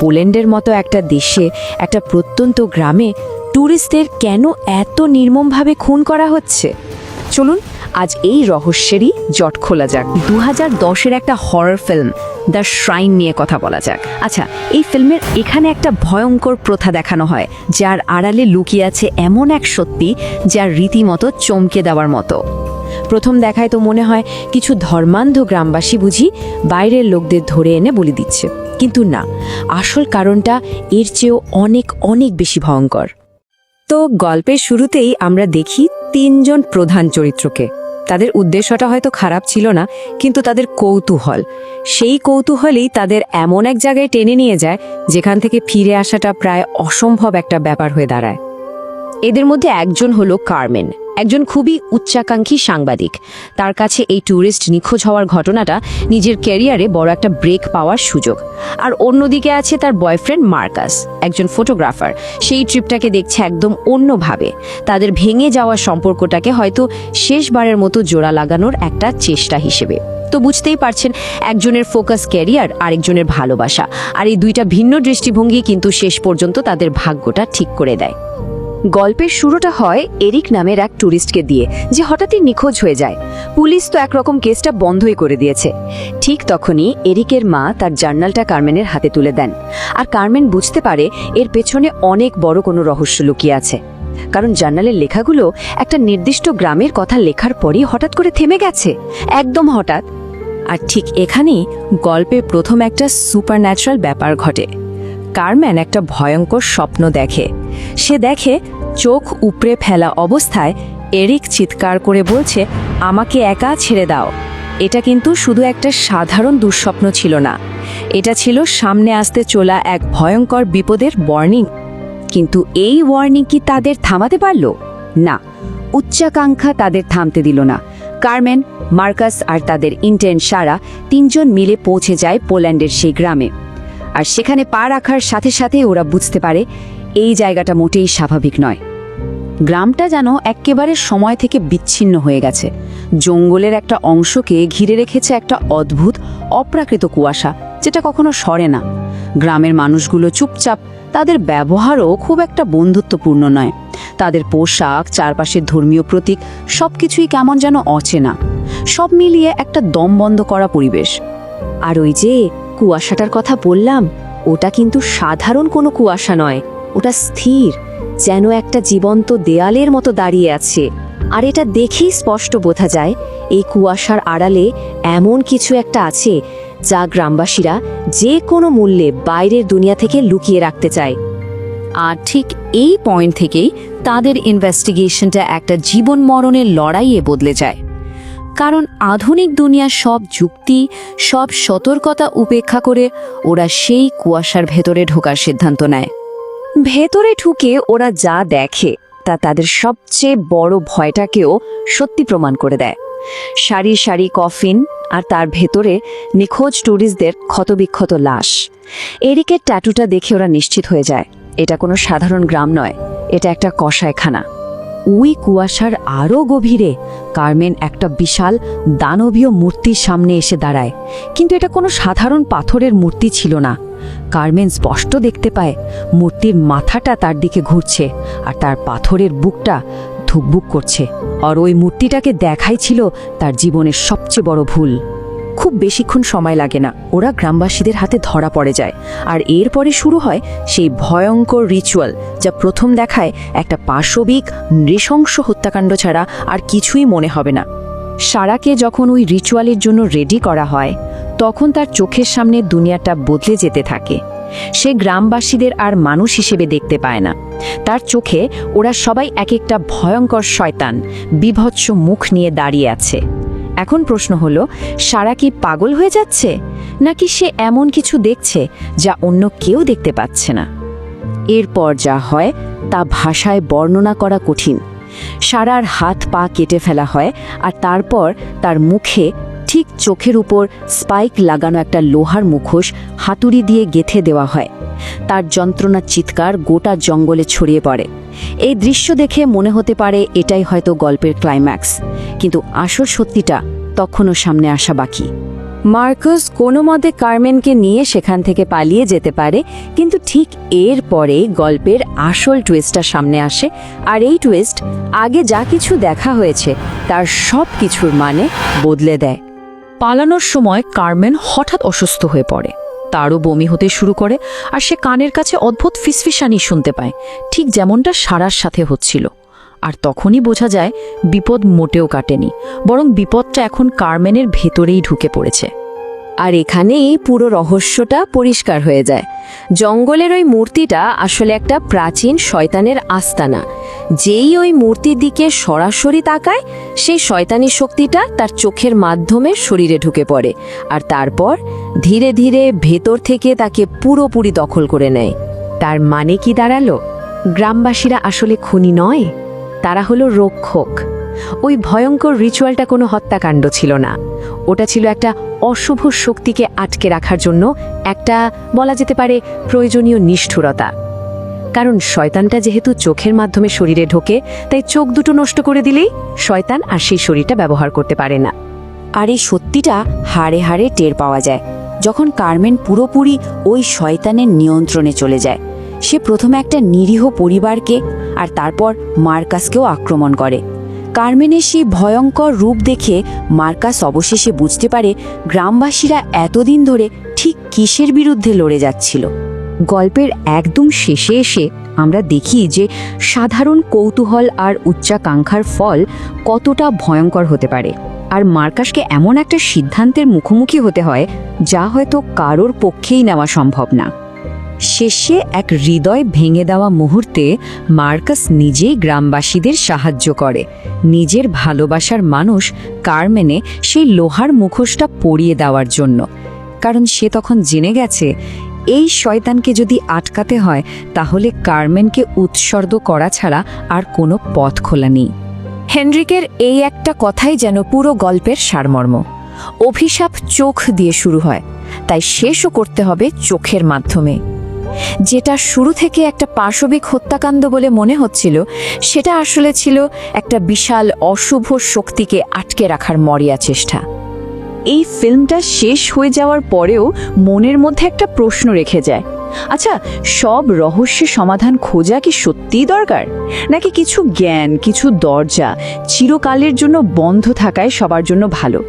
পোল্যান্ডের মতো একটা দেশে, একটা প্রত্যন্ত গ্রামে ট্যুরিস্টদের কেন এত নির্মমভাবে খুন করা হচ্ছে? চলুন আজ এই রহস্যেরই জট খোলা যাক। 2010-এর একটা হরর ফিল্ম দ্য শ্রাইন নিয়ে কথা বলা যাক। আচ্ছা, এই ফিল্মের এখানে একটা ভয়ঙ্কর প্রথা দেখানো হয়, যার আড়ালে লুকিয়ে আছে এমন এক সত্যি যার রীতিমতো চমকে দেওয়ার মতো। প্রথম দেখায় তো মনে হয় কিছু ধর্মান্ধ গ্রামবাসী বুঝি বাইরের লোকদের ধরে এনে বলি দিচ্ছে, কিন্তু না, আসল কারণটা এর চেয়েও অনেক অনেক বেশি ভয়ঙ্কর। তো গল্পের শুরুতেই আমরা দেখি তিনজন প্রধান চরিত্রকে। তাদের উদ্দেশ্যটা হয়তো খারাপ ছিল না, কিন্তু তাদের কৌতূহল, সেই কৌতূহলই তাদের এমন এক জায়গায় টেনে নিয়ে যায় যেখান থেকে ফিরে আসাটা প্রায় অসম্ভব একটা ব্যাপার হয়ে দাঁড়ায়। এদের মধ্যে একজন হলো কার্মেন, একজন খুবই উচ্চাকাঙ্ক্ষী সাংবাদিক। তার কাছে এই ট্যুরিস্ট নিখোঁজ হওয়ার ঘটনাটা নিজের ক্যারিয়ারে বড় একটা ব্রেক পাওয়ার সুযোগ। আর অন্যদিকে আছে তার বয়ফ্রেন্ড মার্কাস, একজন ফটোগ্রাফার। সেই ট্রিপটাকে দেখছে একদম অন্যভাবে, তাদের ভেঙে যাওয়া সম্পর্কটাকে হয়তো শেষবারের মতো জোড়া লাগানোর একটা চেষ্টা হিসেবে। তো বুঝতেই পারছেন, একজনের ফোকাস ক্যারিয়ার, আরেকজনের ভালোবাসা। আর এই দুইটা ভিন্ন দৃষ্টিভঙ্গি কিন্তু শেষ পর্যন্ত তাদের ভাগ্যটা ঠিক করে দেয়। গল্পের শুরুটা হয় এরিক নামের এক ট্যুরিস্টকে দিয়ে, যে হঠাৎই নিখোঁজ হয়ে যায়। পুলিশ তো একরকম কেসটা বন্ধই করে দিয়েছে। ঠিক তখনই এরিকের মা তার জার্নালটা কার্মেনের হাতে তুলে দেন, আর কার্মেন বুঝতে পারে এর পেছনে অনেক বড় কোনো রহস্য লুকিয়ে আছে। কারণ জার্নালের লেখাগুলো একটা নির্দিষ্ট গ্রামের কথা লেখার পরই হঠাৎ করে থেমে গেছে, একদম হঠাৎ। আর ঠিক এখানেই গল্পে প্রথম একটা সুপারন্যাচারাল ব্যাপার ঘটে। কার্মেন একটা ভয়ঙ্কর স্বপ্ন দেখে। সে দেখে চোখ উপড়ে ফেলা অবস্থায় এরিক চিৎকার করে বলছে, আমাকে একা ছেড়ে দাও। এটা কিন্তু শুধু একটা সাধারণ দুঃস্বপ্ন ছিল না, এটা ছিল সামনে আসতে চলা এক ভয়ঙ্কর বিপদের ওয়ার্নিং। কিন্তু এই ওয়ার্নিং কি তাদের থামাতে পারল? না, উচ্চাকাঙ্ক্ষা তাদের থামতে দিল না। কার্মেন, মার্কাস আর তাদের ইন্টার্ন সারা তিনজন মিলে পৌঁছে যায় পোল্যান্ডের সেই গ্রামে। আর সেখানে পা রাখার সাথে সাথে ওরা বুঝতে পারে এই জায়গাটা মোটেই স্বাভাবিক নয়। গ্রামটা যেন একেবারে সময় থেকে বিচ্ছিন্ন হয়ে গেছে। জঙ্গলের একটা অংশকে ঘিরে রেখেছে একটা অদ্ভুত অপ্রাকৃত কুয়াশা, যেটা কখনো সরে না। গ্রামের মানুষগুলো চুপচাপ, তাদের ব্যবহারও খুব একটা বন্ধুত্বপূর্ণ নয়। তাদের পোশাক, চারপাশের ধর্মীয় প্রতীক, সবকিছুই কেমন যেন অচেনা। সব মিলিয়ে একটা দম বন্ধ করা পরিবেশ। আর ওই যে কুয়াশাটার কথা বললাম, ওটা কিন্তু সাধারণ কোনো কুয়াশা নয়, ওটা স্থির, যেন একটা জীবন্ত দেয়ালের মতো দাঁড়িয়ে আছে। আর এটা দেখেই স্পষ্ট বোঝা যায় এই কুয়াশার আড়ালে এমন কিছু একটা আছে যা গ্রামবাসীরা যে কোনো মূল্যে বাইরের দুনিয়া থেকে লুকিয়ে রাখতে চায়। আর ঠিক এই পয়েন্ট থেকেই তাদের ইনভেস্টিগেশনটা একটা জীবন মরণের লড়াইয়ে বদলে যায়। কারণ আধুনিক দুনিয়ার সব যুক্তি, সব সতর্কতা উপেক্ষা করে ওরা সেই কুয়াশার ভেতরে ঢোকার সিদ্ধান্ত নেয়। ভেতরে ঢুকে ওরা যা দেখে তা তাদের সবচেয়ে বড় ভয়টাকেও সত্যি প্রমাণ করে দেয়। সারি সারি কফিন, আর তার ভেতরে নিখোঁজ ট্যুরিস্টদের ক্ষতবিক্ষত লাশ। এরিকের ট্যাটুটা দেখে ওরা নিশ্চিত হয়ে যায় এটা কোনো সাধারণ গ্রাম নয়, এটা একটা কসাইখানা। ওই কুয়াশার আরও গভীরে কার্মেন একটা বিশাল দানবীয় মূর্তির সামনে এসে দাঁড়ায়। কিন্তু এটা কোনো সাধারণ পাথরের মূর্তি ছিল না। কার্মেন স্পষ্ট দেখতে পায় মূর্তির মাথাটা তার দিকে ঘুরছে, আর তার পাথরের বুকটা ধুকবুক করছে। আর ওই মূর্তিটাকে দেখাই ছিল তার জীবনের সবচেয়ে বড় ভুল। খুব বেশিক্ষণ সময় লাগে না, ওরা গ্রামবাসীদের হাতে ধরা পড়ে যায়। আর এরপরে শুরু হয় সেই ভয়ঙ্কর রিচুয়াল, যা প্রথম দেখায় একটা পাশবিক নৃশংস হত্যাকাণ্ড ছাড়া আর কিছুই মনে হবে না। সারাকে যখন ওই রিচুয়ালের জন্য রেডি করা হয়, তখন তার চোখের সামনে দুনিয়াটা বদলে যেতে থাকে। সে গ্রামবাসীদের আর মানুষ হিসেবে দেখতে পায় না। তার চোখে ওরা সবাই এক একটা ভয়ঙ্কর শয়তান, বিভৎস মুখ নিয়ে দাঁড়িয়ে আছে। এখন প্রশ্ন হলো, সারা কি পাগল হয়ে যাচ্ছে, নাকি সে এমন কিছু দেখছে যা অন্য কেউ দেখতে পাচ্ছে না? এরপর যা হয় তা ভাষায় বর্ণনা করা কঠিন। সারার হাত পা কেটে ফেলা হয়, আর তারপর তার মুখে ঠিক চোখের উপর স্পাইক লাগানো একটা লোহার মুখোশ হাতুড়ি দিয়ে গেঁথে দেওয়া হয়। তার যন্ত্রণার চিৎকার গোটা জঙ্গলে ছড়িয়ে পড়ে। এই দৃশ্য দেখে মনে হতে পারে এটাই হয়তো গল্পের ক্লাইম্যাক্স, কিন্তু আসল সত্যিটা তখনও সামনে আসা বাকি। মার্কাস কোনো মতে কারমেনকে নিয়ে সেখান থেকে পালিয়ে যেতে পারে, কিন্তু ঠিক এর পরে গল্পের আসল টুইস্টটা সামনে আসে। আর এই টুইস্ট আগে যা কিছু দেখা হয়েছে তার সব কিছুর মানে বদলে দেয়। পালানোর সময় কারমেন হঠাৎ অসুস্থ হয়ে পড়ে, তারও বমি হতে শুরু করে, আর সে কানের কাছে অদ্ভুত ফিসফিসানি শুনতে পায়, ঠিক যেমনটা সারার সাথে হচ্ছিল। আর তখনই বোঝা যায় বিপদ মোটেও কাটেনি, বরং বিপদটা এখন কারমেনের ভেতরেই ঢুকে পড়েছে। আর এখানেই পুরো রহস্যটা পরিষ্কার হয়ে যায়। জঙ্গলের ওই মূর্তিটা আসলে একটা প্রাচীন শয়তানের আস্তানা। যেই ওই মূর্তির দিকে সরাসরি তাকায়, সেই শয়তানি শক্তিটা তার চোখের মাধ্যমে শরীরে ঢুকে পড়ে, আর তারপর ধীরে ধীরে ভেতর থেকে তাকে পুরোপুরি দখল করে নেয়। তার মানে কি দাঁড়ালো? গ্রামবাসীরা আসলে খুনি নয়, তারা হলো রক্ষক। ওই ভয়ঙ্কর রিচুয়ালটা কোনো হত্যাকাণ্ড ছিল না, ওটা ছিল একটা অশুভ শক্তিকে আটকে রাখার জন্য একটা, বলা যেতে পারে, প্রয়োজনীয় নিষ্ঠুরতা। কারণ শয়তানটা যেহেতু চোখের মাধ্যমে শরীরে ঢোকে, তাই চোখ দুটো নষ্ট করে দিলেই শয়তান আর সেই শরীরটা ব্যবহার করতে পারে না। আর এই সত্যিটা হাড়ে হাড়ে টের পাওয়া যায় যখন কারমেন পুরোপুরি ওই শয়তানের নিয়ন্ত্রণে চলে যায়। সে প্রথমে একটা নিরীহ পরিবারকে আর তারপর মার্কাসকেও আক্রমণ করে। কারমেনের সেই ভয়ঙ্কর রূপ দেখে মার্কাস অবশেষে বুঝতে পারে গ্রামবাসীরা এতদিন ধরে ঠিক কিসের বিরুদ্ধে লড়ে যাচ্ছিল। গল্পের একদম শেষে এসে আমরা দেখি যে সাধারণ কৌতূহল আর উচ্চাকাঙ্ক্ষার ফল কতটা ভয়ঙ্কর হতে পারে। আর মার্কাসকে এমন একটা সিদ্ধান্তের মুখোমুখি হতে হয় যা হয়তো কারোর পক্ষেই নেওয়া সম্ভব না। শেষে এক হৃদয় ভেঙে দেওয়া মুহূর্তে মার্কাস নিজেই গ্রামবাসীদের সাহায্য করে, নিজের ভালোবাসার মানুষ কারমেনে সেই লোহার মুখোশটা পরিয়ে দেওয়ার জন্য। কারণ সে তখন জেনে গেছে এই শয়তানকে যদি আটকাতে হয় তাহলে কারমেনকে উৎসর্গ করা ছাড়া আর কোনো পথ খোলা নেই। হেনরিকের এই একটা কথাই যেন পুরো গল্পের সারমর্ম। অভিশাপ চোখ দিয়ে শুরু হয়, তাই শেষও করতে হবে চোখের মাধ্যমে। যেটা শুরু থেকে একটা পাশবিক হত্যাকাণ্ড বলে মনে হচ্ছিল, সেটা আসলে ছিল একটা বিশাল অশুভ শক্তিকে আটকে রাখার মরিয়া চেষ্টা। এই ফিল্মটা শেষ হয়ে যাওয়ার পরেও মনের মধ্যে একটা প্রশ্ন রেখে যায়, আচ্ছা, সব রহস্যের সমাধান খোঁজা কি সত্যিই দরকার, নাকি কিছু জ্ঞান, কিছু দরজা চিরকালের জন্য বন্ধ থাকায় সবার জন্য ভালো?